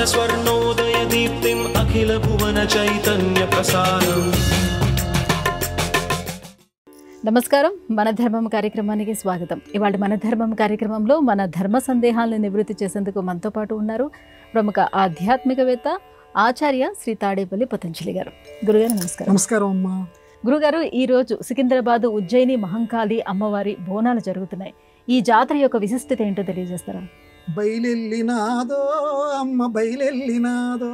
స్వర్ణోదయ దీప్తిం అఖిల భువన చైతన్య ప్రసారం. నమస్కారం, మన ధర్మం కార్యక్రమానికి స్వాగతం. ఇవాళ మన ధర్మం కార్యక్రమంలో మన ధర్మ సందేహాలను నివృత్తి చేసేందుకు మనతో పాటు ఉన్నారు ప్రముఖ ఆధ్యాత్మికవేత్త ఆచార్య శ్రీ తాడేపల్లి పతంజలి గారు. గురుగారు నమస్కారం. నమస్కారం అమ్మా. గురుగారు, ఈరోజు సికింద్రాబాద్ ఉజ్జయిని మహంకాళి అమ్మవారి బోనాలు జరుగుతున్నాయి. ఈ జాతర యొక్క విశిష్టత ఏంటో తెలియజేస్తారా? బయలెల్లినాదో అమ్మ బయలెల్లినాదో.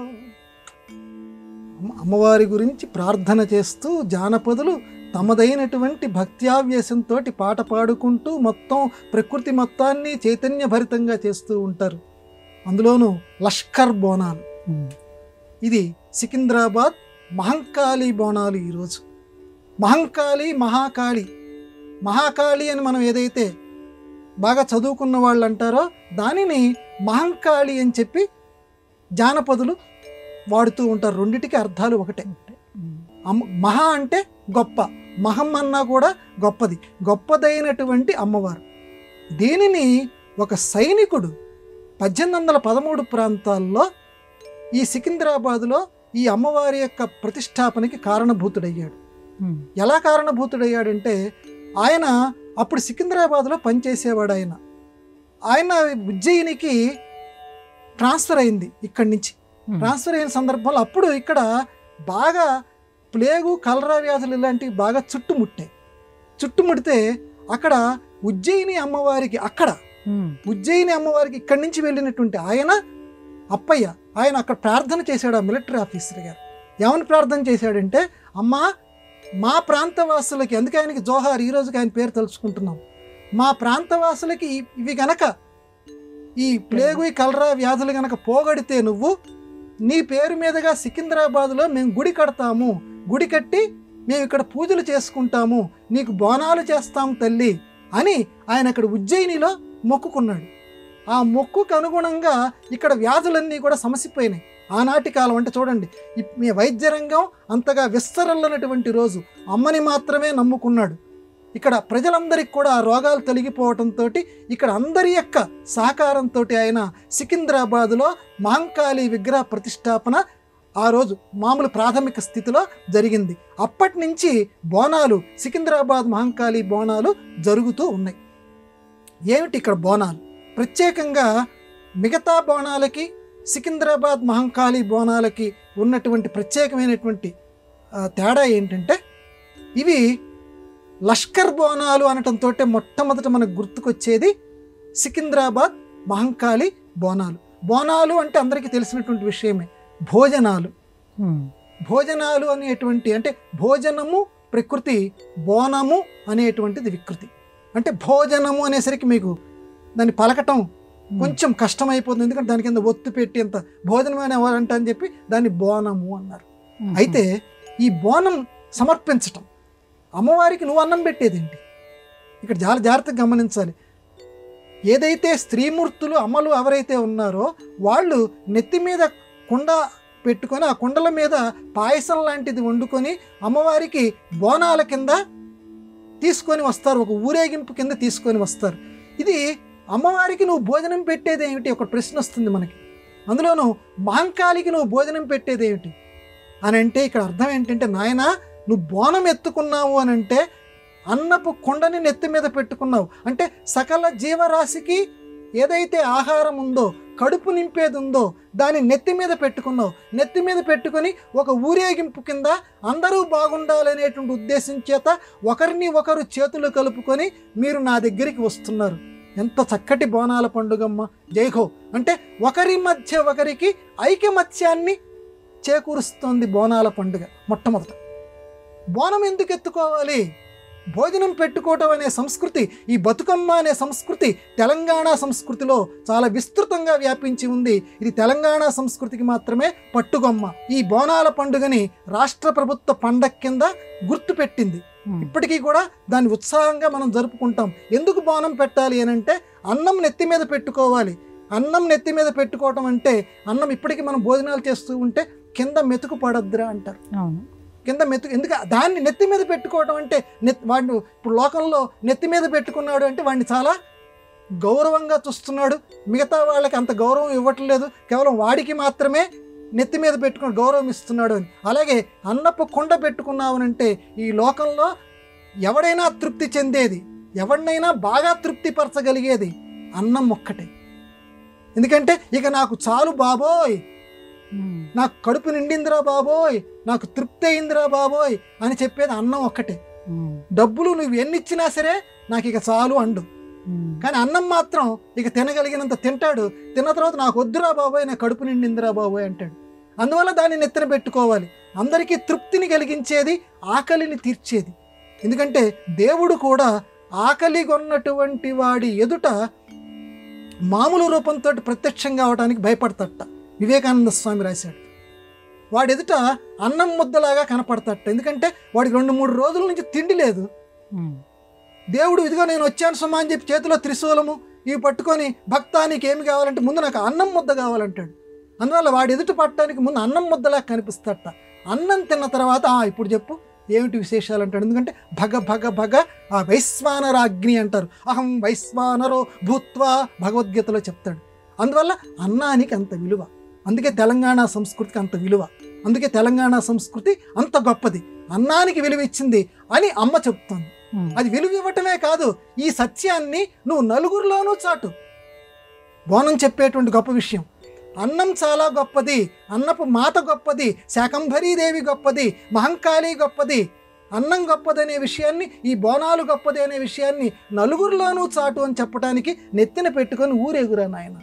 అమ్మవారి గురించి ప్రార్థన చేస్తూ జానపదులు తమదైనటువంటి భక్త్యావేశంతో పాట పాడుకుంటూ మొత్తం ప్రకృతి మొత్తాన్ని చైతన్యభరితంగా చేస్తూ ఉంటారు. అందులోనూ లష్కర్ బోనాలు. ఇది సికింద్రాబాద్ మహంకాళి బోనాలు. ఈరోజు మహంకాళి, మహాకాళి. మహాకాళి అని మనం ఏదైతే బాగా చదువుకున్న వాళ్ళు అంటారో దానిని మహంకాళి అని చెప్పి జానపదులు వాడుతూ ఉంటారు. రెండిటికి అర్థాలు ఒకటే. మహా అంటే గొప్ప, మహం అన్నా కూడా గొప్పది, గొప్పదైనటువంటి అమ్మవారు. దీనిని ఒక సైనికుడు 1813 ప్రాంతాల్లో ఈ సికింద్రాబాదులో ఈ అమ్మవారి యొక్క ప్రతిష్టాపనకి కారణభూతుడయ్యాడు. ఎలా కారణభూతుడయ్యాడంటే, ఆయన అప్పుడు సికింద్రాబాద్లో పనిచేసేవాడు. ఆయన ఉజ్జయినికి ట్రాన్స్ఫర్ అయింది. ఇక్కడి నుంచి ట్రాన్స్ఫర్ అయిన సందర్భంలో అప్పుడు ఇక్కడ బాగా ప్లేగు, కలరా వ్యాధులు ఇలాంటివి బాగా చుట్టుముడితే అక్కడ ఉజ్జయిని అమ్మవారికి ఇక్కడి నుంచి వెళ్ళినటువంటి ఆయన అప్పయ్య, ఆయన అక్కడ ప్రార్థన చేశాడు. ఆ మిలిటరీ ఆఫీసర్ గారు ఏమని ప్రార్థన చేశాడంటే, అమ్మా మా ప్రాంతవాసులకి, అందుకే ఆయనకి జోహార్, ఈ రోజుకి ఆయన పేరు తలుచుకుంటున్నాం, మా ప్రాంతవాసులకి ఇవి గనక, ఈ ప్లేగు, ఈ కలరా వ్యాధులు గనక పోగొడితే నువ్వు నీ పేరు మీదుగా సికింద్రాబాద్లో మేము గుడి కడతాము, గుడి కట్టి మేము ఇక్కడ పూజలు చేసుకుంటాము, నీకు బోనాలు చేస్తాం తల్లి అని ఆయన అక్కడ ఉజ్జయినిలో మొక్కుకున్నాడు. ఆ మొక్కుకు అనుగుణంగా ఇక్కడ వ్యాధులన్నీ కూడా సమసిపోయినాయి. ఆనాటి కాలం అంటే చూడండి, మీ వైద్య రంగం అంతగా విస్తరల్లనటువంటి రోజు అమ్మని మాత్రమే నమ్ముకున్నాడు. ఇక్కడ ప్రజలందరికీ కూడా ఆ రోగాలు తొలగిపోవటంతో ఇక్కడ అందరి యొక్క సహకారంతో ఆయన సికింద్రాబాదులో మహంకాళి విగ్రహ ప్రతిష్టాపన ఆ రోజు మామూలు ప్రాథమిక స్థితిలో జరిగింది. అప్పటి నుంచి బోనాలు, సికింద్రాబాద్ మహంకాళి బోనాలు జరుగుతూ ఉన్నాయి. ఏమిటి ఇక్కడ బోనాలు? ప్రత్యేకంగా మిగతా బోనాలకి సికింద్రాబాద్ మహంకాళి బోనాలకి ఉన్నటువంటి ప్రత్యేకమైనటువంటి తేడా ఏంటంటే, ఇవి లష్కర్ బోనాలు అనటంతో మొట్టమొదట మనకు గుర్తుకొచ్చేది సికింద్రాబాద్ మహంకాళి బోనాలు. బోనాలు అంటే అందరికీ తెలిసినటువంటి విషయమే. భోజనాలు అనేటువంటి, అంటే భోజనము ప్రకృతి, బోనము అనేటువంటిది వికృతి. అంటే భోజనము అనేసరికి మీకు దాన్ని పలకటం కొంచెం కష్టమైపోతుంది, ఎందుకంటే దాని కింద ఒత్తు పెట్టి అంత భోజనం అనేవారంట అని చెప్పి దాన్ని బోనము అన్నారు. అయితే ఈ బోనం సమర్పించటం, అమ్మవారికి నువ్వు అన్నం పెట్టేదేంటి? ఇక్కడ చాలా జాగ్రత్తగా గమనించాలి. ఏదైతే స్త్రీమూర్తులు అమ్మలు ఎవరైతే ఉన్నారో వాళ్ళు నెత్తి మీద కుండ పెట్టుకొని ఆ కుండల మీద పాయసం లాంటిది వండుకొని అమ్మవారికి బోనాల కింద తీసుకొని వస్తారు, ఒక ఊరేగింపు కింద తీసుకొని వస్తారు. ఇది అమ్మవారికి నువ్వు భోజనం పెట్టేదేమిటి? ఒక ప్రశ్న వస్తుంది మనకి. అందులోనూ మహంకాళికి నువ్వు భోజనం పెట్టేదేమిటి అని అంటే, ఇక్కడ అర్థం ఏంటంటే, నాయనా నువ్వు బోనం ఎత్తుకున్నావు అని అంటే అన్నపు కుండని నెత్తి మీద పెట్టుకున్నావు అంటే సకల జీవరాశికి ఏదైతే ఆహారం ఉందో, కడుపు నింపేది ఉందో దాన్ని నెత్తి మీద పెట్టుకున్నావు. నెత్తి మీద పెట్టుకొని ఒక ఊరేగింపు కింద అందరూ బాగుండాలనేటువంటి ఉద్దేశం చేత ఒకరిని ఒకరు చేతులు కలుపుకొని మీరు నా దగ్గరికి వస్తున్నారు. ఎంత చక్కటి బోనాల పండుగమ్మ, జైహో. అంటే ఒకరి మధ్య ఒకరికి ఐకమత్యాన్ని చేకూరుస్తుంది బోనాల పండుగ. మొట్టమొదట బోనం ఎందుకు ఎత్తుకోవాలి? భోజనం పెట్టుకోవటం అనే సంస్కృతి, ఈ బతుకమ్మ అనే సంస్కృతి తెలంగాణ సంస్కృతిలో చాలా విస్తృతంగా వ్యాపించి ఉంది. ఇది తెలంగాణ సంస్కృతికి మాత్రమే పట్టుగొమ్మ. ఈ బోనాల పండుగని రాష్ట్ర ప్రభుత్వ పండగ కింద గుర్తుపెట్టింది. ఇప్పటికీ కూడా దాన్ని ఉత్సాహంగా మనం జరుపుకుంటాం. ఎందుకు బోనం పెట్టాలి అని అంటే, అన్నం నెత్తి మీద పెట్టుకోవాలి. అన్నం నెత్తి మీద పెట్టుకోవటం అంటే, అన్నం ఇప్పటికీ మనం భోజనాలు చేస్తూ ఉంటే కింద మెతుకు పడద్దురా అంటారు. కింద మెతుకు ఎందుకు దాన్ని నెత్తి మీద పెట్టుకోవటం అంటే, వాడిని ఇప్పుడు లోకంలో నెత్తి మీద పెట్టుకున్నాడు అంటే వాడిని చాలా గౌరవంగా చూస్తున్నాడు, మిగతా వాళ్ళకి అంత గౌరవం ఇవ్వట్లేదు, కేవలం వాడికి మాత్రమే నెత్తి మీద పెట్టుకుని గౌరవం ఇస్తున్నాడు అని. అలాగే అన్నపు కుండ పెట్టుకున్నావనంటే ఈ లోకంలో ఎవడైనా తృప్తి చెందేది, ఎవరినైనా బాగా తృప్తిపరచగలిగేది అన్నం ఒక్కటే. ఎందుకంటే ఇక నాకు చాలు బాబోయ్, నాకు కడుపు నిండిందిరా బాబోయ్, నాకు తృప్తి అయిందిరా బాబోయ్ అని చెప్పేది అన్నం ఒక్కటే. డబ్బులు నువ్వు ఎన్ని ఇచ్చినా సరే నాకు ఇక చాలు అండు. కానీ అన్నం మాత్రం ఇక తినగలిగినంత తింటాడు, తిన్న తర్వాత నాకు వద్దురా బాబోయ్, నా కడుపు నిండిందిరా బాబోయ్ అంటాడు. అందువల్ల దాన్ని నెత్తిన పెట్టుకోవాలి. అందరికీ తృప్తిని కలిగించేది, ఆకలిని తీర్చేది. ఎందుకంటే దేవుడు కూడా ఆకలి కొన్నటువంటి వాడి ఎదుట మామూలు రూపంతో ప్రత్యక్షంగా అవడానికి భయపడతట. వివేకానంద స్వామి రాశాడు. వాడి ఎదుట అన్నం ముద్దలాగా కనపడతట. ఎందుకంటే వాడికి 2-3 రోజుల నుంచి తిండి లేదు. దేవుడు ఇదిగో నేను వచ్చాను సుమా అని చెప్పి చేతిలో త్రిశూలము ఇవి పట్టుకొని, భక్తా నీకు ఏమి కావాలంటే ముందు నాకు అన్నం ముద్ద కావాలంటాడు. అందువల్ల వాడి ఎదుట పట్టడానికి ముందు అన్నం ముద్దలా కనిపిస్తట. అన్నం తిన్న తర్వాత ఇప్పుడు చెప్పు ఏమిటి విశేషాలు అంటాడు. ఎందుకంటే భగ భగ భగ ఆ వైశ్వానరాగ్ని అంటారు. అహం వైశ్వానరో భూత్వా భగవద్గీతలో చెప్తాడు. అందువల్ల అన్నానికి అంత విలువ. అందుకే తెలంగాణ సంస్కృతికి అంత విలువ. అందుకే తెలంగాణ సంస్కృతి అంత గొప్పది. అన్నానికి విలువ ఇచ్చింది అని అమ్మ చెప్తుంది. అది విలువ ఇవ్వటమే కాదు, ఈ సత్యాన్ని నువ్వు నలుగురిలోనూ చాటు. బోనం చెప్పేటువంటి గొప్ప విషయం. అన్నం చాలా గొప్పది, అన్నపు మాత గొప్పది, శాకంభరీదేవి గొప్పది, మహంకాళి గొప్పది, అన్నం గొప్పదనే విషయాన్ని, ఈ బోనాలు గొప్పది అనే విషయాన్ని నలుగురిలోనూ చాటు అని చెప్పడానికి నెత్తిన పెట్టుకొని ఊరేగురా నాయన.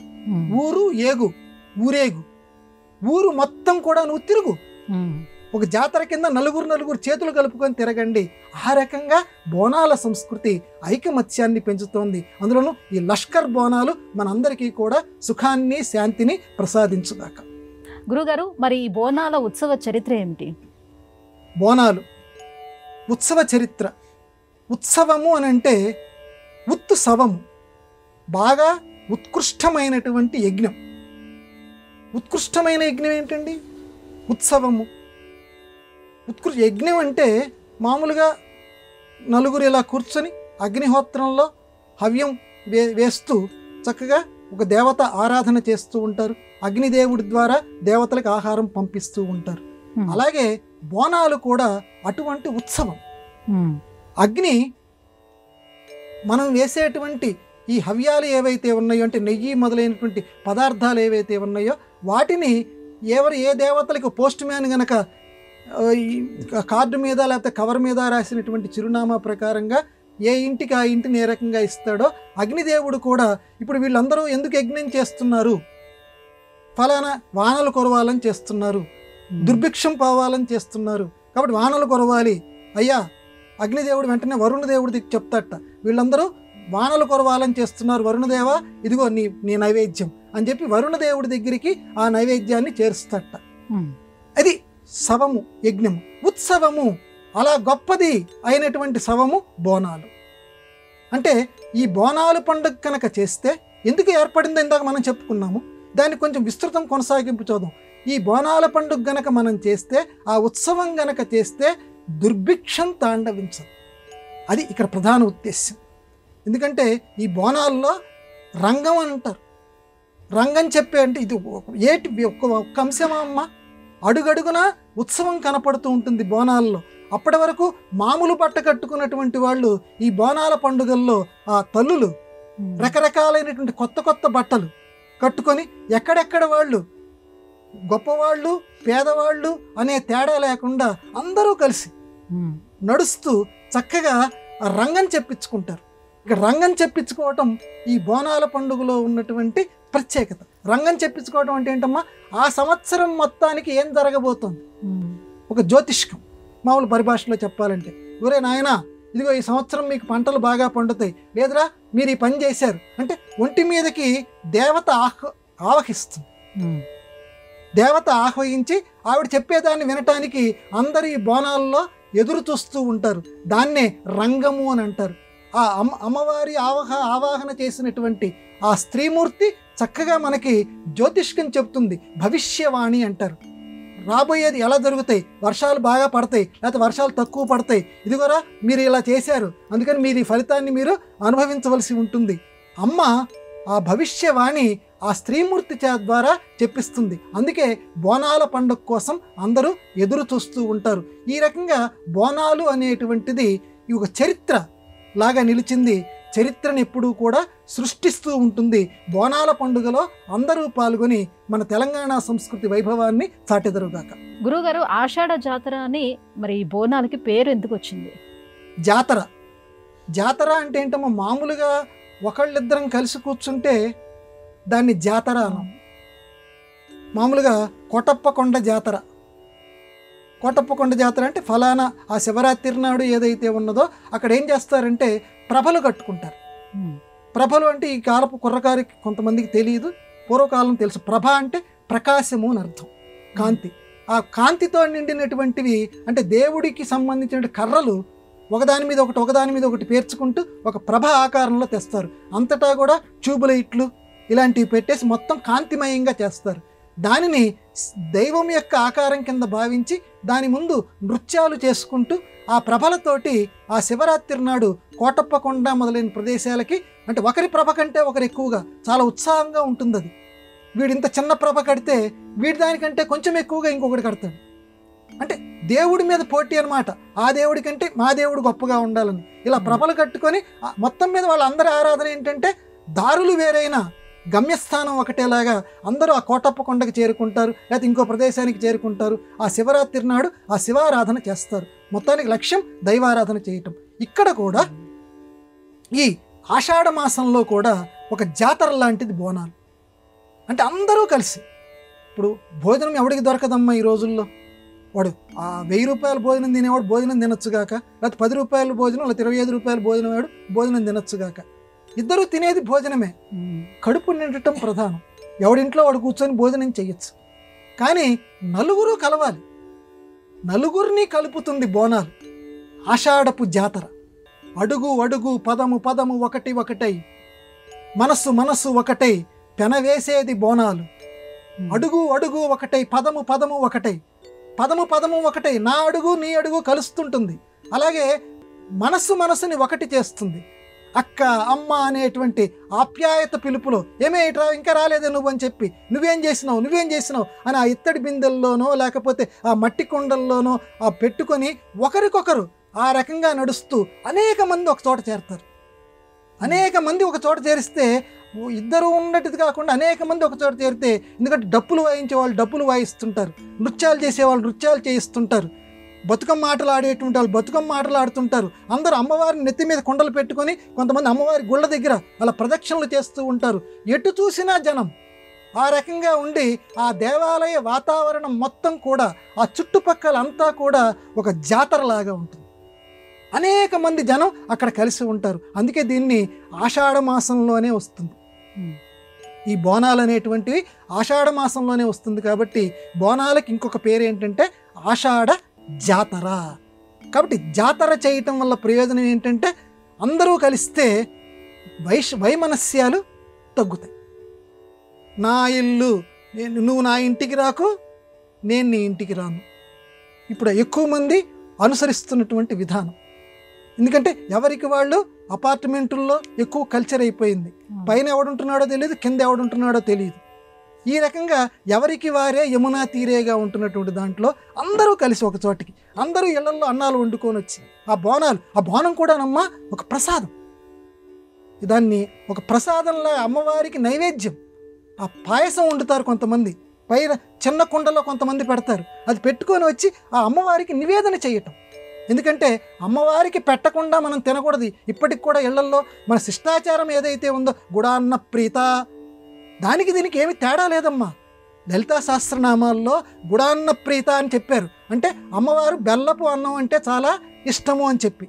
ఊరు ఏగు, ఊరేగు, ఊరు మొత్తం కూడా నువ్వు తిరుగు. ఒక జాతర కింద నలుగురు చేతులు కలుపుకొని తిరగండి. ఆ రకంగా బోనాల సంస్కృతి ఐకమత్యాన్ని పెంచుతోంది. అందులోనూ ఈ లష్కర్ బోనాలు మనందరికీ కూడా సుఖాన్ని, శాంతిని ప్రసాదించుగాక. గురుగారు, మరి ఈ బోనాల ఉత్సవ చరిత్ర ఏమిటి? బోనాలు ఉత్సవ చరిత్ర. ఉత్సవము అని అంటే ఉత్సవము, బాగా ఉత్కృష్టమైనటువంటి యజ్ఞం. ఉత్కృష్టమైన యజ్ఞం ఏంటండి? ఉత్సవము. యజ్ఞం అంటే మామూలుగా నలుగురు ఇలా కూర్చొని అగ్నిహోత్రంలో హవ్యం వేస్తూ చక్కగా ఒక దేవత ఆరాధన చేస్తూ ఉంటారు. అగ్నిదేవుడి ద్వారా దేవతలకు ఆహారం పంపిస్తూ ఉంటారు. అలాగే బోనాలు కూడా అటువంటి ఉత్సవం. అగ్ని మనం వేసేటువంటి ఈ హవ్యాలు ఏవైతే ఉన్నాయో, అంటే నెయ్యి మొదలైనటువంటి పదార్థాలు ఏవైతే ఉన్నాయో వాటిని ఏ దేవతలకు పోస్ట్ మ్యాన్ గనక కార్డు మీద లేకపోతే కవర్ మీద రాసినటువంటి చిరునామా ప్రకారంగా ఏ ఇంటికి ఆ ఇంటిని ఏ రకంగా ఇస్తాడో, అగ్నిదేవుడు కూడా ఇప్పుడు వీళ్ళందరూ ఎందుకు యజ్ఞం చేస్తున్నారు, ఫలానా వానలు కురవాలని చేస్తున్నారు, దుర్భిక్షం పోవాలని చేస్తున్నారు, కాబట్టి వానలు కురవాలి అయ్యా. అగ్నిదేవుడు వెంటనే వరుణదేవుడికి చెప్తాట, వీళ్ళందరూ వానలు కురవాలని చేస్తున్నారు వరుణదేవ, ఇదిగో నీ నైవేద్యం అని చెప్పి వరుణదేవుడి దగ్గరికి ఆ నైవేద్యాన్ని చేరుస్తాట. అది శవము, యజ్ఞము. ఉత్సవము, అలా గొప్పది అయినటువంటి శవము బోనాలు. అంటే ఈ బోనాలు పండుగ కనుక చేస్తే ఎందుకు ఏర్పడిందో ఇందాక మనం చెప్పుకున్నాము. దాన్ని కొంచెం విస్తృతం కొనసాగింపు చూద్దాం. ఈ బోనాల పండుగ గనక మనం చేస్తే, ఆ ఉత్సవం గనక చేస్తే దుర్భిక్షం తాండవించదు. అది ఇక్కడ ప్రధాన ఉద్దేశ్యం. ఎందుకంటే ఈ బోనాల్లో రంగం అని అంటారు. రంగం చెప్పే అంటే ఇది ఒక్క అంశమా అమ్మ, అడుగడుగున ఉత్సవం కనపడుతూ ఉంటుంది బోనాల్లో. అప్పటి వరకు మామూలు బట్ట కట్టుకున్నటువంటి వాళ్ళు ఈ బోనాల పండుగల్లో ఆ తల్లులు రకరకాలైనటువంటి కొత్త బట్టలు కట్టుకొని ఎక్కడెక్కడ వాళ్ళు, గొప్పవాళ్ళు పేదవాళ్ళు అనే తేడా లేకుండా అందరూ కలిసి నడుస్తూ చక్కగా రంగం చెప్పించుకుంటారు. ఇక రంగం చెప్పించుకోవటం ఈ బోనాల పండుగలో ఉన్నటువంటి ప్రత్యేకత. రంగం చెప్పించుకోవటం అంటే ఏంటమ్మా, ఆ సంవత్సరం మొత్తానికి ఏం జరగబోతోంది, ఒక జ్యోతిష్కం మామూలు పరిభాషలో చెప్పాలంటే. ఒరే నాయనా, ఇదిగో ఈ సంవత్సరం మీకు పంటలు బాగా పండుతాయి, లేదురా మీరు ఈ పని చేశారు అంటే ఒంటి మీదకి దేవత ఆవహిస్తుంది. దేవత ఆహ్వయించి ఆవిడ చెప్పేదాన్ని వినటానికి అందరు ఈ బోనాల్లో ఎదురు చూస్తూ ఉంటారు. దాన్నే రంగము అని అంటారు. ఆ అమ్మవారి ఆవాహన చేసినటువంటి ఆ స్త్రీమూర్తి చక్కగా మనకి జ్యోతిష్కం చెప్తుంది. భవిష్యవాణి అంటారు. రాబోయేది ఎలా జరుగుతాయి, వర్షాలు బాగా పడతాయి లేకపోతే వర్షాలు తక్కువ పడతాయి, ఇదిగోరా మీరు ఇలా చేశారు అందుకని మీరు ఈ ఫలితాన్ని మీరు అనుభవించవలసి ఉంటుంది అమ్మ ఆ భవిష్యవాణి ఆ స్త్రీమూర్తి ద్వారా చెప్పిస్తుంది. అందుకే బోనాల పండుగ కోసం అందరూ ఎదురు చూస్తూ ఉంటారు. ఈ రకంగా బోనాలు అనేటువంటిది ఒక చరిత్ర లాగా నిలిచింది. చరిత్రను ఎప్పుడూ కూడా సృష్టిస్తూ ఉంటుంది. బోనాల పండుగలో అందరూ పాల్గొని మన తెలంగాణ సంస్కృతి వైభవాన్ని చాటెదరుగాక. గురుగారు, ఆషాఢ జాతర అని మరి ఈ బోనాలకి పేరు ఎందుకు వచ్చింది? జాతర జాతర అంటే ఏంటమ్మా, మామూలుగా ఒకళ్ళిద్దరం కలిసి కూర్చుంటే దాన్ని జాతర అనం. మామూలుగా కోటప్పకొండ జాతర, కోటప్పకొండ జాతర అంటే ఫలానా ఆ శివరాత్రి నాడు ఏదైతే ఉన్నదో అక్కడ ఏం చేస్తారంటే ప్రభలు కట్టుకుంటారు. ప్రభలు అంటే ఈ కాలపు కుర్రకారికి కొంతమందికి తెలియదు, పూర్వకాలం తెలుసు. ప్రభ అంటే ప్రకాశము అని అర్థం, కాంతి. ఆ కాంతితో నిండినటువంటివి అంటే దేవుడికి సంబంధించిన కర్రలు ఒకదాని మీద ఒకటి ఒకదాని మీద ఒకటి పేర్చుకుంటూ ఒక ప్రభ ఆకారంలో తెస్తారు. అంతటా కూడా ట్యూబ్లైట్లు ఇలాంటివి పెట్టేసి మొత్తం కాంతిమయంగా చేస్తారు. దానిని దైవం యొక్క ఆకారం కింద భావించి దాని ముందు నృత్యాలు చేసుకుంటూ ఆ ప్రభలతోటి ఆ శివరాత్రి నాడు కోటప్పకొండ మొదలైన ప్రదేశాలకి అంటే ఒకరి ప్రభ కంటే ఒకరు ఎక్కువగా చాలా ఉత్సాహంగా ఉంటుంది. అది వీడింత చిన్న ప్రభ కడితే వీడి దానికంటే కొంచెం ఎక్కువగా ఇంకొకటి కడతాడు. అంటే దేవుడి మీద పోటీ అనమాట. ఆ దేవుడి కంటే మా దేవుడు గొప్పగా ఉండాలని ఇలా ప్రభలు కట్టుకొని మొత్తం మీద వాళ్ళందరి ఆరాధన ఏంటంటే దారులు వేరైనా గమ్యస్థానం ఒకటేలాగా అందరూ ఆ కోటప్పకొండకి చేరుకుంటారు, లేకపోతే ఇంకో ప్రదేశానికి చేరుకుంటారు. ఆ శివరాత్రి నాడు ఆ శివారాధన చేస్తారు. మొత్తానికి లక్ష్యం దైవారాధన చేయటం. ఇక్కడ కూడా ఈ ఆషాఢ మాసంలో కూడా ఒక జాతర లాంటిది బోనాలు. అంటే అందరూ కలిసి ఇప్పుడు భోజనం ఎవడికి దొరకదమ్మా ఈ రోజుల్లో. వాడు ఆ 1000 రూపాయల భోజనం తినేవాడు భోజనం తినొచ్చుగాక, లేకపోతే 10 రూపాయల భోజనం, లేకపోతే 25 రూపాయల భోజనం వాడు భోజనం తినొచ్చుగాక. ఇద్దరు తినేది భోజనమే. కడుపు నిండటం ప్రధానం. ఎవడింట్లో వాడు కూర్చొని భోజనం చేయొచ్చు. కానీ నలుగురు కలవాలి, నలుగురిని కలుపుతుంది బోనాలు. ఆషాఢపు జాతర. అడుగు అడుగు పదము పదము ఒకటి ఒకటై, మనస్సు మనస్సు ఒకటై పెనవేసేది బోనాలు. అడుగు అడుగు ఒకటై, పదము పదము ఒకటై, పదము పదము ఒకటై, నా అడుగు నీ అడుగు కలుస్తుంటుంది. అలాగే మనస్సు మనస్సుని ఒకటి చేస్తుంది. అక్క అమ్మ అనేటువంటి ఆప్యాయత పిలుపులో ఏమేట్రా ఇంకా రాలేదే నువ్వు అని చెప్పి నువ్వేం చేసినావు అని ఆ ఇత్తడి బిందెల్లోనో లేకపోతే ఆ మట్టి కుండల్లోనో ఆ పెట్టుకొని ఒకరికొకరు ఆ రకంగా నడుస్తూ అనేక మంది ఒక చోట చేరుతారు. అనేక మంది ఒక చోట చేరిస్తే ఇద్దరు ఉన్నట్టుది కాకుండా అనేక మంది ఒక చోట చేరితే, ఎందుకంటే డప్పులు వాయించే వాళ్ళు డప్పులు వాయిస్తుంటారు, నృత్యాలు చేసేవాళ్ళు నృత్యాలు చేయిస్తుంటారు, బతుకమ్మ ఆటలు ఆడేటువంటి వాళ్ళు బతుకమ్మ ఆటలు ఆడుతుంటారు. అందరూ అమ్మవారిని నెత్తి మీద కుండలు పెట్టుకొని కొంతమంది అమ్మవారి గుళ్ళ దగ్గర అలా ప్రదక్షిణలు చేస్తూ ఉంటారు. ఎటు చూసినా జనం. ఆ రకంగా ఉండి ఆ దేవాలయ వాతావరణం మొత్తం కూడా ఆ చుట్టుపక్కల అంతా కూడా ఒక జాతరలాగా ఉంటుంది. అనేక మంది జనం అక్కడ కలిసి ఉంటారు. అందుకే దీన్ని ఆషాఢ మాసంలోనే వస్తుంది. ఈ బోనాలు అనేటువంటివి ఆషాఢ మాసంలోనే వస్తుంది. కాబట్టి బోనాలకి ఇంకొక పేరు ఏంటంటే ఆషాఢ జాతర. కాబట్టి జాతర చేయటం వల్ల ప్రయోజనం ఏంటంటే అందరూ కలిస్తే వైమనస్యాలు తగ్గుతాయి. నా ఇల్లు నువ్వు నా ఇంటికి రాకు, నేను నీ ఇంటికి రాను. ఇప్పుడు ఎక్కువ మంది అనుసరిస్తున్నటువంటి విధానం. ఎందుకంటే ఎవరికి వాళ్ళు అపార్ట్మెంటుల్లో ఎక్కువ కల్చర్ అయిపోయింది. పైన ఎవడుంటున్నాడో తెలియదు, కింద ఎవడుంటున్నాడో తెలియదు. ఈ రకంగా ఎవరికి వారే యమునా తీరేగా ఉంటున్నటువంటి దాంట్లో అందరూ కలిసి ఒక చోటికి అందరూ ఇళ్లలో అన్నాలు వండుకొని వచ్చి ఆ బోనం కూడానమ్మా ఒక ప్రసాదం. దాన్ని ఒక ప్రసాదంలా అమ్మవారికి నైవేద్యం. ఆ పాయసం వండుతారు కొంతమంది, పైన చిన్న కుండలో కొంతమంది పెడతారు. అది పెట్టుకొని వచ్చి ఆ అమ్మవారికి నివేదన చేయటం. ఎందుకంటే అమ్మవారికి పెట్టకుండా మనం తినకూడదు. ఇప్పటికి కూడా ఇళ్లల్లో మన శిష్టాచారం ఏదైతే ఉందో గుడాన్న ప్రీత, దానికి దీనికి ఏమి తేడా లేదమ్మా. లలితా సహస్రనామాల్లో గుడాన్న ప్రీత అని చెప్పారు. అంటే అమ్మవారు బెల్లపు అన్నం అంటే చాలా ఇష్టము అని చెప్పి.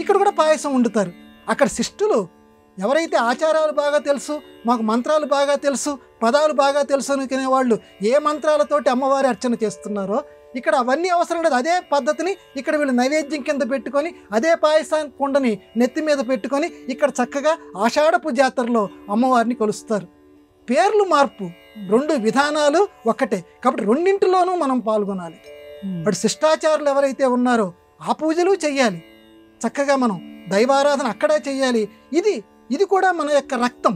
ఇక్కడ కూడా పాయసం వండుతారు. అక్కడ శిష్టులు ఎవరైతే ఆచారాలు బాగా తెలుసు, మాకు మంత్రాలు బాగా తెలుసు, పదాలు బాగా తెలుసు అనుకునేవాళ్ళు ఏ మంత్రాలతోటి అమ్మవారి అర్చన చేస్తున్నారో ఇక్కడ అవన్నీ అవసరం లేదు. అదే పద్ధతిని ఇక్కడ వీళ్ళు నైవేద్యం కింద పెట్టుకొని అదే పాయసాన్ని కుండని నెత్తి మీద పెట్టుకొని ఇక్కడ చక్కగా ఆషాఢపు జాతరలో అమ్మవారిని కొలుస్తారు. పేర్లు మార్పు, రెండు విధానాలు ఒక్కటే. కాబట్టి రెండింటిలోనూ మనం పాల్గొనాలి. అటు శిష్టాచారులు ఎవరైతే ఉన్నారో ఆ పూజలు చెయ్యాలి. చక్కగా మనం దైవారాధన అక్కడే చెయ్యాలి. ఇది ఇది కూడా మన యొక్క రక్తం.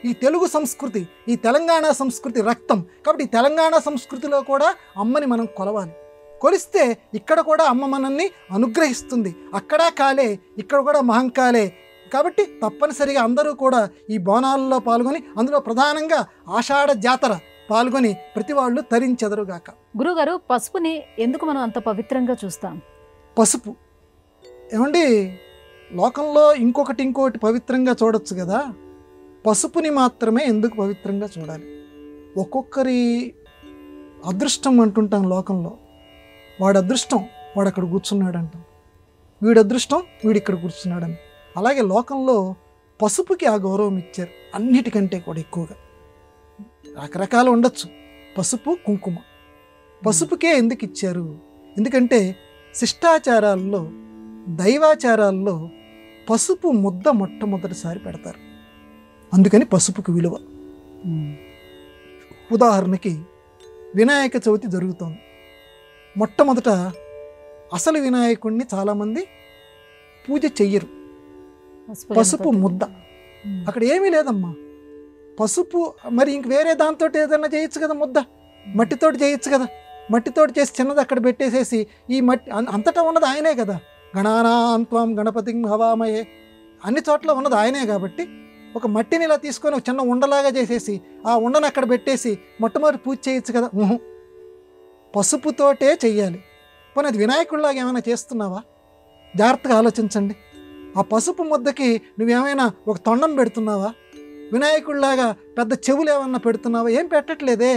ఈ తెలుగు సంస్కృతి, ఈ తెలంగాణ సంస్కృతి రక్తం. కాబట్టి ఈ తెలంగాణ సంస్కృతిలో కూడా అమ్మని మనం కొలవాలి. కొలిస్తే ఇక్కడ కూడా అమ్మ మనల్ని అనుగ్రహిస్తుంది. అక్కడ కాలే, ఇక్కడ కూడా మహంకాలే. కాబట్టి తప్పనిసరిగా అందరూ కూడా ఈ బోనాలలో పాల్గొని, అందులో ప్రధానంగా ఆషాఢ జాతర పాల్గొని ప్రతి వాళ్ళు తరించెదరుగాక. గురుగారు, పసుపుని ఎందుకు మనం అంత పవిత్రంగా చూస్తాం? పసుపు ఏమండి, లోకంలో ఇంకొకటి పవిత్రంగా చూడొచ్చు కదా, పసుపుని మాత్రమే ఎందుకు పవిత్రంగా చూడాలి? ఒక్కొక్కరి అదృష్టం అంటుంటాం లోకంలో. వాడి అదృష్టం వాడు అక్కడ కూర్చున్నాడు అంటాం, వీడి అదృష్టం వీడు ఇక్కడ కూర్చున్నాడని. అలాగే లోకంలో పసుపుకి ఆ గౌరవం ఇచ్చారు అన్నిటికంటే కూడా ఎక్కువగా. రకరకాలు ఉండొచ్చు, పసుపు కుంకుమ. పసుపుకే ఎందుకు ఇచ్చారు? ఎందుకంటే శిష్టాచారాల్లో, దైవాచారాల్లో పసుపు ముద్ద మొట్టమొదటిసారి పెడతారు. అందుకని పసుపుకి విలువ. ఉదాహరణకి వినాయక చవితి జరుగుతోంది. మొట్టమొదట అసలు వినాయకుడిని చాలామంది పూజ చెయ్యరు. పసుపు ముద్ద, అక్కడ ఏమీ లేదమ్మా, పసుపు. మరి ఇంక వేరే దాంతో ఏదైనా చేయొచ్చు కదా, ముద్ద మట్టితోటి చేయొచ్చు కదా. మట్టితోటి చేసి చిన్నది అక్కడ పెట్టేసేసి, ఈ మట్టి అంతటా ఉన్నది ఆయనే కదా. గణానాన్త్వం గణపతిం హవామయే, అన్ని చోట్ల ఉన్నది ఆయనే. కాబట్టి ఒక మట్టిని ఇలా తీసుకొని ఒక చిన్న ఉండలాగా చేసేసి ఆ ఉండను అక్కడ పెట్టేసి మొట్టమొదటి పూజ చేయొచ్చు కదా. పసుపుతోటే చెయ్యాలి. పోనీ అది వినాయకుడిలాగా ఏమైనా చేస్తున్నావా? జాగ్రత్తగా ఆలోచించండి. ఆ పసుపు ముద్దకి నువ్వేమైనా ఒక తొండం పెడుతున్నావా? వినాయకుడిలాగా పెద్ద చెవులు ఏమన్నా పెడుతున్నావా? ఏం పెట్టట్లేదే.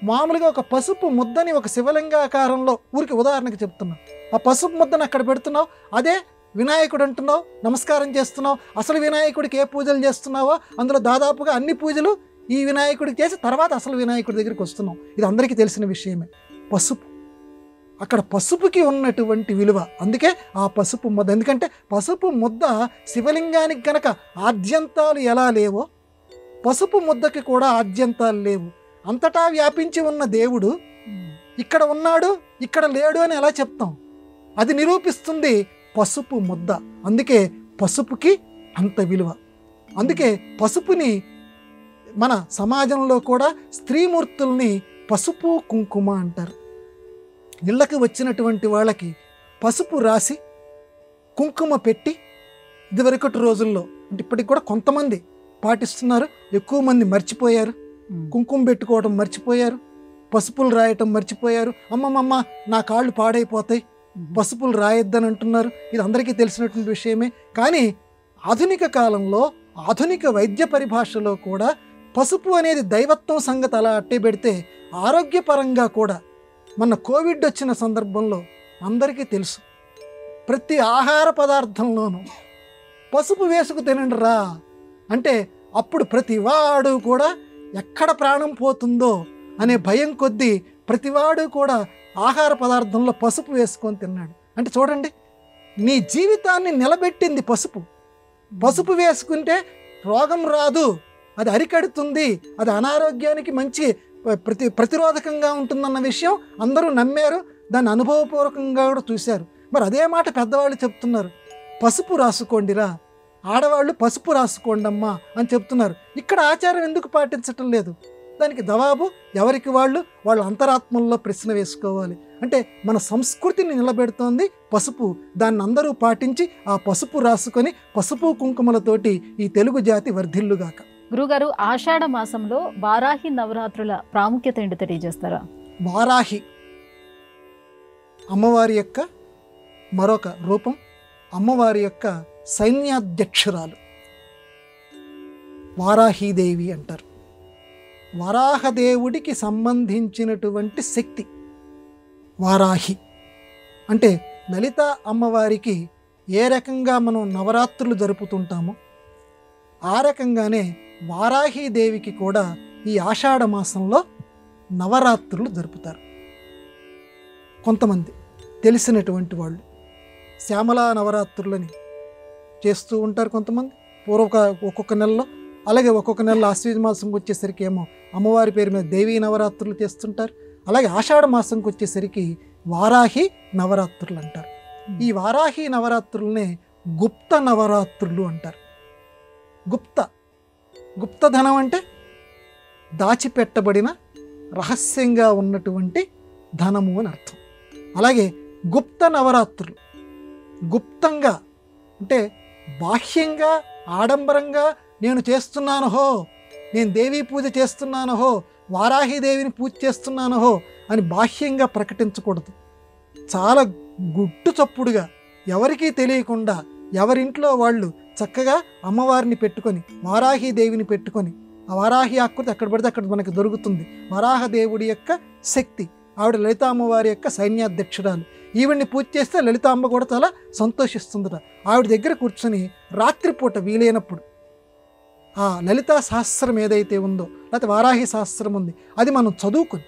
మామూలుగా ఒక పసుపు ముద్దని ఒక శివలింగాకారంలో, ఊరికి ఉదాహరణకి చెప్తున్నా, ఆ పసుపు ముద్దను అక్కడ పెడుతున్నావు, అదే వినాయకుడు అంటున్నావు, నమస్కారం చేస్తున్నావు. అసలు వినాయకుడికి ఏ పూజలు చేస్తున్నావో అందులో దాదాపుగా అన్ని పూజలు ఈ వినాయకుడికి చేసి తర్వాత అసలు వినాయకుడి దగ్గరికి వస్తున్నాం. ఇది అందరికీ తెలిసిన విషయమే. పసుపు, అక్కడ పసుపుకి ఉన్నటువంటి విలువ. అందుకే ఆ పసుపు ముద్ద. ఎందుకంటే పసుపు ముద్ద శివలింగానికి గనక ఆద్యంతాలు ఎలా లేవో పసుపు ముద్దకి కూడా ఆద్యంతాలు లేవు. అంతటా వ్యాపించి ఉన్న దేవుడు ఇక్కడ ఉన్నాడు, ఇక్కడ లేడు అని ఎలా చెప్తాం? అది నిరూపిస్తుంది పసుపు ముద్ద. అందుకే పసుపుకి అంత విలువ. అందుకే పసుపుని మన సమాజంలో కూడా స్త్రీమూర్తుల్ని పసుపు కుంకుమ అంటారు. ఇళ్ళకి వచ్చినటువంటి వాళ్ళకి పసుపు రాసి కుంకుమ పెట్టి, ఇదివరకటి రోజుల్లో అంటే ఇప్పటికి కూడా కొంతమంది పాటిస్తున్నారు, ఎక్కువ మంది మర్చిపోయారు. కుంకుమ పెట్టుకోవడం మర్చిపోయారు, పసుపులు రాయటం మర్చిపోయారు. అమ్మమ్మ నా కాళ్ళు పాడైపోతాయి, పసుపులు రాయొద్దని అంటున్నారు. ఇది అందరికీ తెలిసినటువంటి విషయమే. కానీ ఆధునిక కాలంలో, ఆధునిక వైద్య పరిభాషలో కూడా పసుపు అనేది దైవత్వం సంగతి అలా అట్టే పెడితే, ఆరోగ్యపరంగా కూడా మొన్న కోవిడ్ వచ్చిన సందర్భంలో అందరికీ తెలుసు, ప్రతి ఆహార పదార్థంలోనూ పసుపు వేసుకు తినండి రా అంటే, అప్పుడు ప్రతివాడు కూడా ఎక్కడ ప్రాణం పోతుందో అనే భయం కొద్దీ ప్రతివాడు కూడా ఆహార పదార్థంలో పసుపు వేసుకొని తిన్నాడు. అంటే చూడండి, నీ జీవితాన్ని నిలబెట్టింది పసుపు. పసుపు వేసుకుంటే రోగం రాదు, అది అరికడుతుంది, అది అనారోగ్యానికి మంచి ప్రతిరోధకంగా ఉంటుందన్న విషయం అందరూ నమ్మారు, దాన్ని అనుభవపూర్వకంగా కూడా చూశారు. మరి అదే మాట పెద్దవాళ్ళు చెప్తున్నారు, పసుపు రాసుకోండిరా, ఆడవాళ్ళు పసుపు రాసుకోండమ్మా అని చెప్తున్నారు. ఇక్కడ ఆచారం ఎందుకు పాటించటం లేదు? దానికి జవాబు ఎవరికి వాళ్ళ అంతరాత్మల్లో ప్రశ్న వేసుకోవాలి. అంటే మన సంస్కృతిని నిలబెడుతోంది పసుపు. దాన్ని అందరూ పాటించి ఆ పసుపు రాసుకొని పసుపు కుంకుమలతోటి ఈ తెలుగు జాతి వర్ధిల్లుగాక. గురుగారు, ఆషాఢ మాసంలో వారాహి నవరాత్రుల ప్రాముఖ్యత ఏంటో తెలియజేస్తారా? వారాహి అమ్మవారి యొక్క మరొక రూపం, అమ్మవారి యొక్క సైన్యాధ్యక్షురాలు వారాహీదేవి అంటారు. వరాహదేవుడికి సంబంధించినటువంటి శక్తి వారాహి. అంటే లలిత అమ్మవారికి ఏ రకంగా మనం నవరాత్రులు జరుపుతుంటామో ఆ రకంగానే వారాహీదేవికి కూడా ఈ ఆషాఢ మాసంలో నవరాత్రులు జరుపుతారు. కొంతమంది తెలిసినటువంటి వాళ్ళు శ్యామలా నవరాత్రులని చేస్తూ ఉంటారు. కొంతమంది ఒక్కొక్క నెలలో, అలాగే ఒక్కొక్క నెలలో ఆశ్వీజ మాసంకి వచ్చేసరికి ఏమో అమ్మవారి పేరు మీద దేవీ నవరాత్రులు చేస్తుంటారు. అలాగే ఆషాఢ మాసంకి వచ్చేసరికి వారాహి నవరాత్రులు అంటారు. ఈ వారాహి నవరాత్రులనే గుప్త నవరాత్రులు అంటారు. గుప్తధనం అంటే దాచిపెట్టబడిన రహస్యంగా ఉన్నటువంటి ధనము అని అర్థం. అలాగే గుప్త నవరాత్రులు, గుప్తంగా అంటే బాహ్యంగా ఆడంబరంగా నేను చేస్తున్నానహో, నేను దేవీ పూజ చేస్తున్నానహో, వారాహిదేవిని పూజ చేస్తున్నానహో అని బాహ్యంగా ప్రకటించకూడదు. చాలా గుట్టు చప్పుడుగా ఎవరికీ తెలియకుండా ఎవరింట్లో వాళ్ళు చక్కగా అమ్మవారిని పెట్టుకొని వారాహిదేవిని పెట్టుకొని, ఆ వారాహి ఆకృతి అక్కడ పడితే అక్కడ మనకు దొరుకుతుంది. వరాహదేవుడి యొక్క శక్తి, ఆవిడ లలిత అమ్మవారి యొక్క సైన్యాధ్యక్షురాలు. ఈవిడ్ని పూజ చేస్తే లలితాంబ కూడా చాలా సంతోషిస్తుందట. ఆవిడ దగ్గర కూర్చొని రాత్రిపూట వీలైనప్పుడు ఆ లలితా సహస్రం ఏదైతే ఉందో, లేకపోతే వారాహి సహస్రం ఉంది, అది మనం చదువుకొని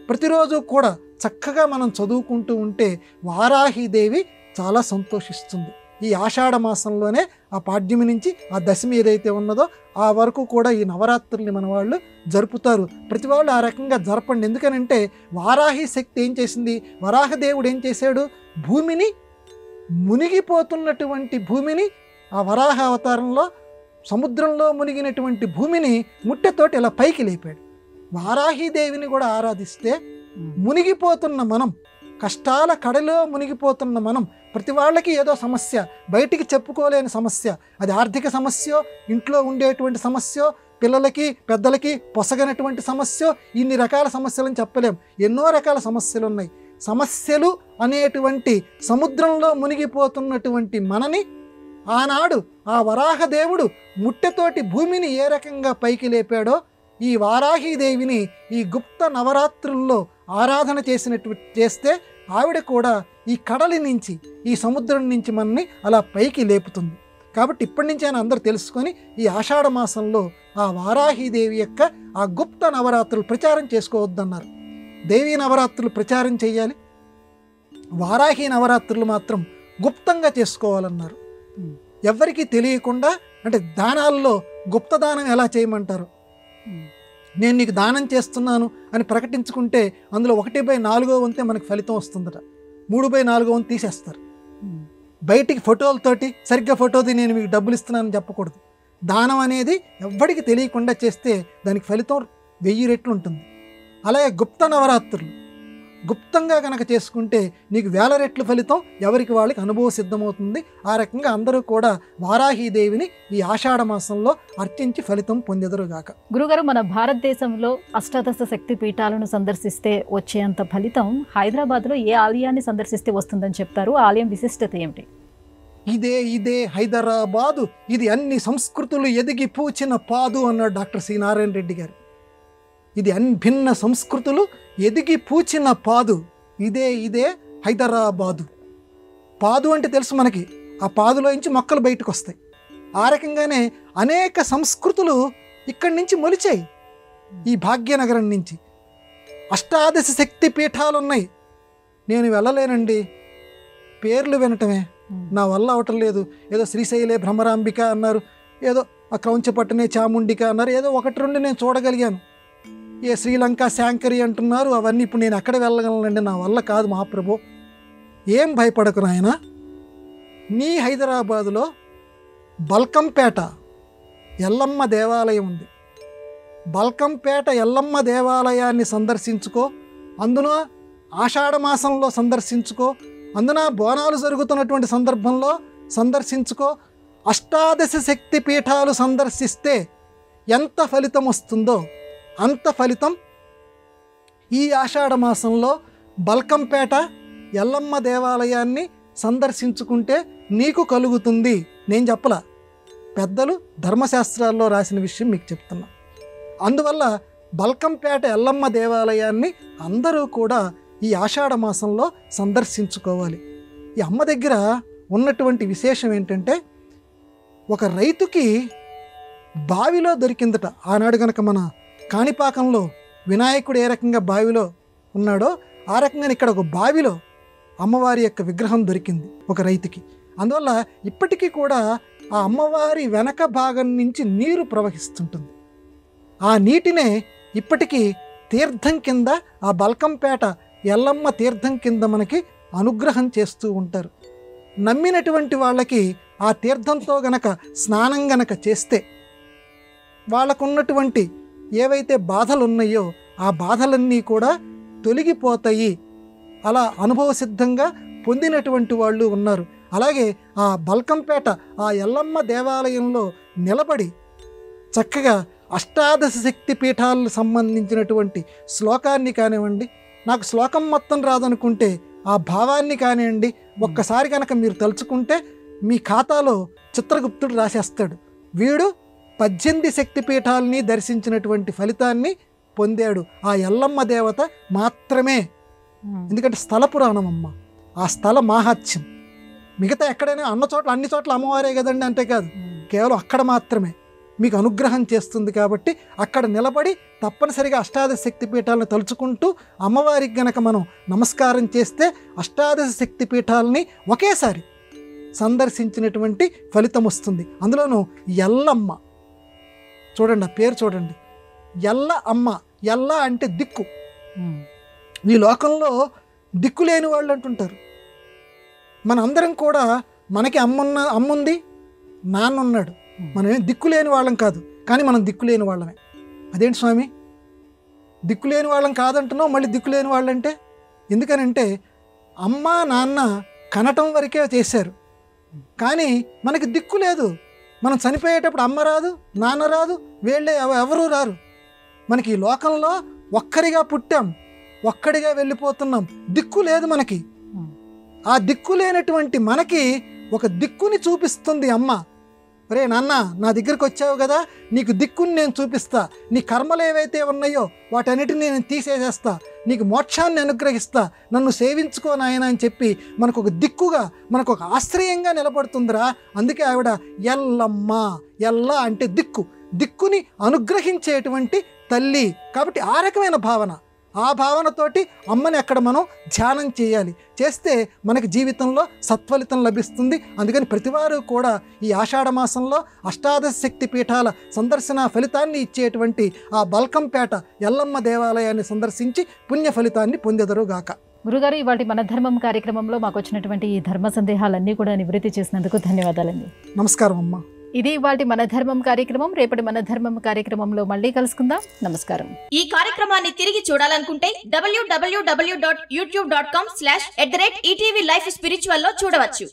ప్రతిరోజు కూడా చక్కగా మనం చదువుకుంటూ ఉంటే వారాహిదేవి చాలా సంతోషిస్తుంది. ఈ ఆషాఢ మాసంలోనే ఆ పాడ్యమి నుంచి ఆ దశమి ఏదైతే ఉన్నదో ఆ వరకు కూడా ఈ నవరాత్రుల్ని మన వాళ్ళు జరుపుతారు. ప్రతి వాళ్ళు ఆ రకంగా జరపండి. ఎందుకనంటే వారాహి శక్తి ఏం చేసింది, వరాహదేవుడు ఏం చేశాడు, భూమిని మునిగిపోతున్నటువంటి భూమిని, ఆ వరాహ అవతారంలో సముద్రంలో మునిగినటువంటి భూమిని ముట్టెతోటి ఇలా పైకి లేపాడు. వారాహిదేవిని కూడా ఆరాధిస్తే మునిగిపోతున్న మనం, కష్టాల కడలో మునిగిపోతున్న మనం, ప్రతి వాళ్ళకి ఏదో సమస్య, బయటికి చెప్పుకోలేని సమస్య, అది ఆర్థిక సమస్య, ఇంట్లో ఉండేటువంటి సమస్య, పిల్లలకి పెద్దలకి పొసగనటువంటి సమస్య, ఇన్ని రకాల సమస్యలని చెప్పలేం. ఎన్నో రకాల సమస్యలు ఉన్నాయి. సమస్యలు అనేటువంటి సముద్రంలో మునిగిపోతున్నటువంటి మనని ఆనాడు ఆ వరాహదేవుడు ముట్టెతోటి భూమిని ఏ రకంగా పైకి లేపాడో, ఈ వారాహిదేవిని ఈ గుప్త నవరాత్రుల్లో ఆరాధన చేస్తే ఆవిడ కూడా ఈ కడలి నుంచి, ఈ సముద్రం నుంచి మనని అలా పైకి లేపుతుంది. కాబట్టి ఇప్పటి నుంచి ఆయన అందరూ తెలుసుకొని ఈ ఆషాఢ మాసంలో ఆ వారాహిదేవి యొక్క ఆ గుప్త నవరాత్రులు ప్రచారం చేసుకోవద్దన్నారు. దేవీ నవరాత్రులు ప్రచారం చేయాలి, వారాహి నవరాత్రులు మాత్రం గుప్తంగా చేసుకోవాలన్నారు. ఎవరికీ తెలియకుండా, అంటే దానాల్లో గుప్తదానం ఎలా చేయమంటారు, నేను నీకు దానం చేస్తున్నాను అని ప్రకటించుకుంటే అందులో 1/4 వంతే మనకు ఫలితం వస్తుందట. 3/4 వంతు తీసేస్తారు. బయటికి ఫోటోలతోటి సరిగ్గా ఫోటోది నేను మీకు డబ్బులు ఇస్తున్నానని చెప్పకూడదు. దానం అనేది ఎవ్వడికి తెలియకుండా చేస్తే దానికి ఫలితం 1000 రెట్లు ఉంటుంది. అలాగే గుప్త నవరాత్రులు గుప్తంగా కనుక చేసుకుంటే నీకు 1000 రెట్లు ఫలితం ఎవరికి వాళ్ళకి అనుభవం సిద్ధమవుతుంది. ఆ రకంగా అందరూ కూడా వారాహిదేవిని ఈ ఆషాఢ మాసంలో అర్చించి ఫలితం పొందెదరుగాక. గురుగారు, మన భారతదేశంలో అష్టాదశ శక్తి పీఠాలను సందర్శిస్తే వచ్చేంత ఫలితం హైదరాబాద్లో ఏ ఆలయాన్ని సందర్శిస్తే వస్తుందని చెప్తారు? ఆ ఆలయం విశిష్టత ఏమిటి? ఇదే హైదరాబాదు, ఇది అన్ని సంస్కృతులు ఎదిగి పూచిన పాదు అన్నాడు డాక్టర్ సి నారాయణ రెడ్డి గారు. ఇది భిన్న సంస్కృతులు ఎదిగి పూచిన పాదు, ఇదే హైదరాబాదు. పాదు అంటే తెలుసు మనకి, ఆ పాదులో నుంచి మొక్కలు బయటకు వస్తాయి. ఆ రకంగానే అనేక సంస్కృతులు ఇక్కడి నుంచి మొలిచాయి. ఈ భాగ్యనగరం నుంచి అష్టాదశ శక్తి పీఠాలు ఉన్నాయి. నేను వెళ్ళలేనండి, పేర్లు వినటమే నా వల్ల అవటం లేదు. ఏదో శ్రీశైలే భ్రమరాంబిక అన్నారు, ఏదో ఆ క్రౌంచపట్టనే చాముండిక అన్నారు, ఏదో 1-2 నేను చూడగలిగాను. ఏ శ్రీలంక శాంకరి అంటున్నారు, అవన్నీ ఇప్పుడు నేను ఎక్కడ వెళ్ళగలనండి, నా వల్ల కాదు మహాప్రభు. ఏం భయపడకు నాయన, నీ హైదరాబాదులో బల్కంపేట ఎల్లమ్మ దేవాలయం ఉంది. బల్కంపేట ఎల్లమ్మ దేవాలయాన్ని సందర్శించుకో, అందున ఆషాఢ మాసంలో సందర్శించుకో, అందున బోనాలు జరుగుతున్నటువంటి సందర్భంలో సందర్శించుకో. అష్టాదశ శక్తి పీఠాలు సందర్శిస్తే ఎంత ఫలితం వస్తుందో అంత ఫలితం ఈ ఆషాఢ మాసంలో బల్కంపేట ఎల్లమ్మ దేవాలయాన్ని సందర్శించుకుంటే నీకు కలుగుతుంది. నేను చెప్పలా, పెద్దలు ధర్మశాస్త్రాల్లో రాసిన విషయం మీకు చెప్తున్నా. అందువల్ల బల్కంపేట ఎల్లమ్మ దేవాలయాన్ని అందరూ కూడా ఈ ఆషాఢ మాసంలో సందర్శించుకోవాలి. ఈ అమ్మ దగ్గర ఉన్నటువంటి విశేషం ఏంటంటే, ఒక రైతుకి బావిలో దొరికిందట. ఆనాడు గనక మన కాణిపాకంలో వినాయకుడు ఏ రకంగా బావిలో ఉన్నాడో ఆ రకంగా ఇక్కడ ఒక బావిలో అమ్మవారి యొక్క విగ్రహం దొరికింది ఒక రైతుకి. అందువల్ల ఇప్పటికీ కూడా ఆ అమ్మవారి వెనక భాగం నుంచి నీరు ప్రవహిస్తుంటుంది. ఆ నీటినే ఇప్పటికీ తీర్థం కింద, ఆ బల్కంపేట ఎల్లమ్మ తీర్థం కింద మనకి అనుగ్రహం చేస్తూ ఉంటారు. నమ్మినటువంటి వాళ్ళకి ఆ తీర్థంతో గనక స్నానం గనక చేస్తే వాళ్ళకున్నటువంటి ఏవైతే బాధలు ఉన్నాయో ఆ బాధలన్నీ కూడా తొలగిపోతాయి. అలా అనుభవ సిద్ధంగా పొందినటువంటి వాళ్ళు ఉన్నారు. అలాగే ఆ బల్కంపేట ఆ ఎల్లమ్మ దేవాలయంలో నిలబడి చక్కగా అష్టాదశ శక్తి పీఠాలకు సంబంధించినటువంటి శ్లోకాన్ని కానివ్వండి, నాకు శ్లోకం మొత్తం రాదనుకుంటే ఆ భావాన్ని కానివ్వండి, ఒక్కసారి కనుక మీరు తలుచుకుంటే మీ ఖాతాలో చిత్రగుప్తుడు రాసేస్తాడు, వీడు 18 శక్తి పీఠాలని దర్శించినటువంటి ఫలితాన్ని పొందాడు ఆ ఎల్లమ్మ దేవత మాత్రమే. ఎందుకంటే స్థల పురాణం అమ్మ, ఆ స్థల మాహాత్మ్యం. మిగతా ఎక్కడైనా అన్ని చోట్ల అమ్మవారే కదండి, అంతే కాదు, కేవలం అక్కడ మాత్రమే మీకు అనుగ్రహం చేస్తుంది. కాబట్టి అక్కడ నిలబడి తప్పనిసరిగా అష్టాదశ శక్తి పీఠాలను తలుచుకుంటూ అమ్మవారికి గనక మనం నమస్కారం చేస్తే అష్టాదశ శక్తి పీఠాలని ఒకేసారి సందర్శించినటువంటి ఫలితం వస్తుంది. అందులోనూ ఎల్లమ్మ చూడండి, ఆ పేరు చూడండి, ఎల్ల అమ్మ. ఎల్ల అంటే దిక్కు. ఈ లోకంలో దిక్కు లేని వాళ్ళు అంటుంటారు. మనందరం కూడా మనకి అమ్ముంది, నాన్న ఉన్నాడు, మనం ఏం దిక్కు లేని వాళ్ళం కాదు, కానీ మనం దిక్కు లేని వాళ్ళమే. అదేంటి స్వామి దిక్కు లేని వాళ్ళం కాదంటున్నావు, మళ్ళీ దిక్కు లేని వాళ్ళంటే? ఎందుకనంటే అమ్మ నాన్న కనటం వరకే చేశారు, కానీ మనకి దిక్కు లేదు. మనం చనిపోయేటప్పుడు అమ్మ రాదు, నాన్న రాదు, వీళ్ళే ఎవరూ రారు. మనకి ఈ లోకంలో ఒక్కరిగా పుట్టాం, ఒక్కడిగా వెళ్ళిపోతున్నాం, దిక్కు లేదు మనకి. ఆ దిక్కు లేనటువంటి మనకి ఒక దిక్కుని చూపిస్తుంది అమ్మ. ఒరే నాన్న, నా దగ్గరికి వచ్చావు కదా, నీకు దిక్కుని నేను చూపిస్తా, నీ కర్మలు ఏవైతే ఉన్నాయో వాటన్నిటిని నేను తీసేసేస్తా, నీకు మోక్షాన్ని అనుగ్రహిస్తా, నన్ను సేవించుకో నాయన అని చెప్పి మనకు ఒక దిక్కుగా, మనకు ఒక ఆశ్రయంగా నిలబడుతుందిరా. అందుకే ఆవిడ ఎల్లమ్మ. ఎల్ల అంటే దిక్కు, దిక్కుని అనుగ్రహించేటువంటి తల్లి. కాబట్టి ఆ రకమైన భావన, ఆ భావనతోటి అమ్మని అక్కడ మనం ధ్యానం చేయాలి. చేస్తే మనకి జీవితంలో సత్ఫలితం లభిస్తుంది. అందుకని ప్రతివారు కూడా ఈ ఆషాఢ మాసంలో అష్టాదశ శక్తి పీఠాల సందర్శన ఫలితాన్ని ఇచ్చేటువంటి ఆ బల్కంపేట ఎల్లమ్మ దేవాలయాన్ని సందర్శించి పుణ్య ఫలితాన్ని పొందెదరుగాక. గురుగారు, ఇవాటి మన ధర్మం కార్యక్రమంలో మాకు వచ్చినటువంటి ఈ ధర్మ సందేహాలన్నీ కూడా నివృత్తి చేసినందుకు ధన్యవాదాలండి. నమస్కారం అమ్మ. ఇది ఇవాటి మన ధర్మం కార్యక్రమం. రేపటి మన ధర్మం కార్యక్రమంలో మళ్ళీ కలుసుకుందాం. నమస్కారం. ఈ కార్యక్రమాన్ని తిరిగి చూడాలనుకుంటే www.youtube.com/ETV Life Spiritual లో చూడవచ్చు.